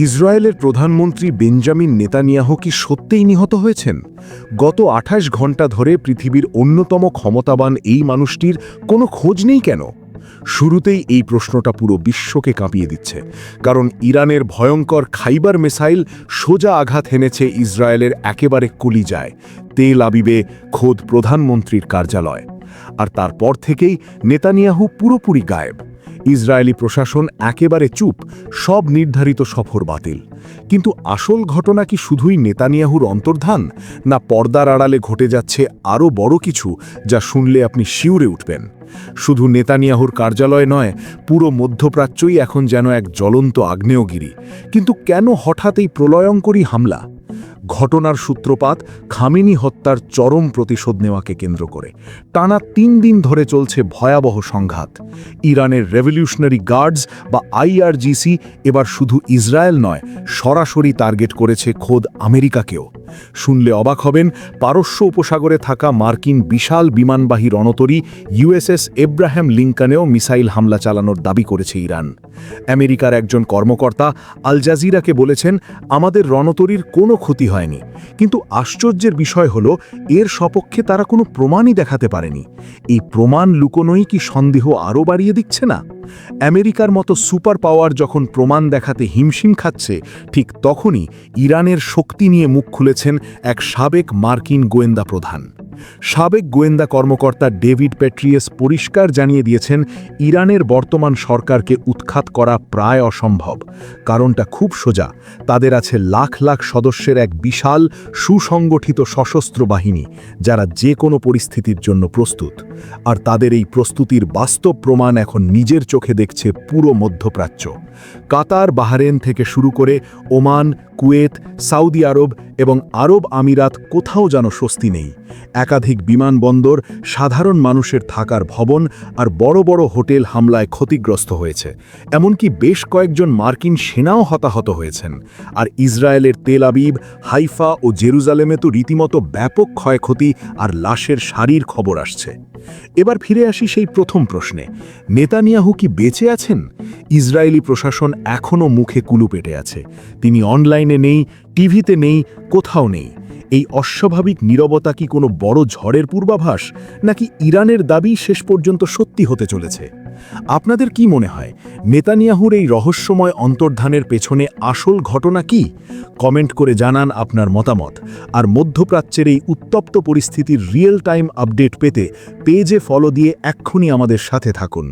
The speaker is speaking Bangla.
ইসরায়েলের প্রধানমন্ত্রী বেঞ্জামিন নেতানিয়াহু কি সত্যিই নিহত হয়েছেন? গত ২৮ ঘণ্টা ধরে পৃথিবীর অন্যতম ক্ষমতাবান এই মানুষটির কোনো খোঁজ নেই কেন? শুরুতেই এই প্রশ্নটা পুরো বিশ্বকে কাঁপিয়ে দিচ্ছে, কারণ ইরানের ভয়ঙ্কর খাইবার মিসাইল সোজা আঘাত হেনেছে ইসরায়েলের একেবারে কলিজায়, তেল আবিবে খোদ প্রধানমন্ত্রীর কার্যালয়। আর তারপর থেকেই নেতানিয়াহু পুরোপুরি গায়েব। ইসরায়েলি প্রশাসন একেবারে চুপ, সব নির্ধারিত সফর বাতিল। কিন্তু আসল ঘটনা কি শুধুই নেতানিয়াহুর অন্তর্ধান, না পর্দার আড়ালে ঘটে যাচ্ছে আরও বড় কিছু, যা শুনলে আপনি শিউরে উঠবেন? শুধু নেতানিয়াহুর কার্যালয় নয়, পুরো মধ্যপ্রাচ্যই এখন যেন এক জ্বলন্ত আগ্নেয়গিরি। কিন্তু কেন হঠাৎ এই প্রলয়ঙ্করী হামলা? ঘটনার সূত্রপাত খামেনি হত্যার চরম প্রতিশোধ নেওয়াকে কেন্দ্র করে। টানা ৩ দিন ধরে চলছে ভয়াবহ সংঘাত। ইরানের রেভলিউশনারি গার্ডস বা আইআরজিসি এবার শুধু ইসরায়েল নয়, সরাসরি টার্গেট করেছে খোদ আমেরিকাকেও। শুনলে অবাক হবেন, পারস্য উপসাগরে থাকা মার্কিন বিশাল বিমানবাহী রণতরী ইউএসএস এব্রাহাম লিঙ্কনেও মিসাইল হামলা চালানোর দাবি করেছে ইরান। আমেরিকার একজন কর্মকর্তা আল জাজিরাকে বলেছেন, আমাদের রণতরীর কোনো ক্ষতি হয়নি। কিন্তু আশ্চর্যের বিষয় হলো, এর সপক্ষে তারা কোনো প্রমাণই দেখাতে পারেনি। এই প্রমাণ লুকোনোই কি সন্দেহ আরও বাড়িয়ে দিচ্ছে না? আমেরিকার মতো সুপার পাওয়ার যখন প্রমাণ দেখাতে হিমশিম খাচ্ছে, ঠিক তখনই ইরানের শক্তি নিয়ে মুখ খুলেছেন এক সাবেক মার্কিন গোয়েন্দা প্রধান। সাবেক গোয়েন্দা কর্মকর্তা ডেভিড পেট্রিয়াস পরিষ্কার জানিয়ে দিয়েছেন, ইরানের বর্তমান সরকারকে উৎখাত করা প্রায় অসম্ভব। কারণটা খুব সোজা, তাদের আছে লাখ লাখ সদস্যের এক বিশাল সুসংগঠিত সশস্ত্র বাহিনী, যারা যে কোনো পরিস্থিতির জন্য প্রস্তুত। আর তাদের এই প্রস্তুতির বাস্তব প্রমাণ এখন নিজের চোখে দেখছে পুরো মধ্যপ্রাচ্য। কাতার, বাহরেন থেকে শুরু করে ওমান, কুয়েত, সৌদি আরব এবং আরব আমিরাত, কোথাও যেন স্বস্তি নেই। একাধিক বিমানবন্দর, সাধারণ মানুষের থাকার ভবন আর বড় বড় হোটেল হামলায় ক্ষতিগ্রস্ত হয়েছে। এমনকি বেশ কয়েকজন মার্কিন সেনাও হতাহত হয়েছেন। আর ইসরায়েলের তেল আবিব, হাইফা ও জেরুজালেমে তো রীতিমতো ব্যাপক ক্ষয়ক্ষতি আর লাশের সারির খবর আসছে। এবার ফিরে আসি সেই প্রথম প্রশ্নে, নেতানিয়াহু কি বেঁচে আছেন? ইসরায়েলি প্রশাসন এখনও মুখে কুলু পেটে আছে। তিনি অনলাইনে নেই, টিভিতে নেই, কোথাও নেই। এই অস্বাভাবিক নীরবতা কি কোনো বড় ঝড়ের পূর্বাভাস, নাকি ইরানের দাবি শেষ পর্যন্ত সত্যি হতে চলেছে? আপনাদের কি মনে হয়, নেতানিয়াহুর এই রহস্যময় অন্তর্ধানের পেছনে আসল ঘটনা কি? কমেন্ট করে জানান আপনার মতামত। আর মধ্যপ্রাচ্যের এই উত্তপ্ত পরিস্থিতির রিয়েল টাইম আপডেট পেতে পেজে ফলো দিয়ে এক্ষুনি আমাদের সাথে থাকুন।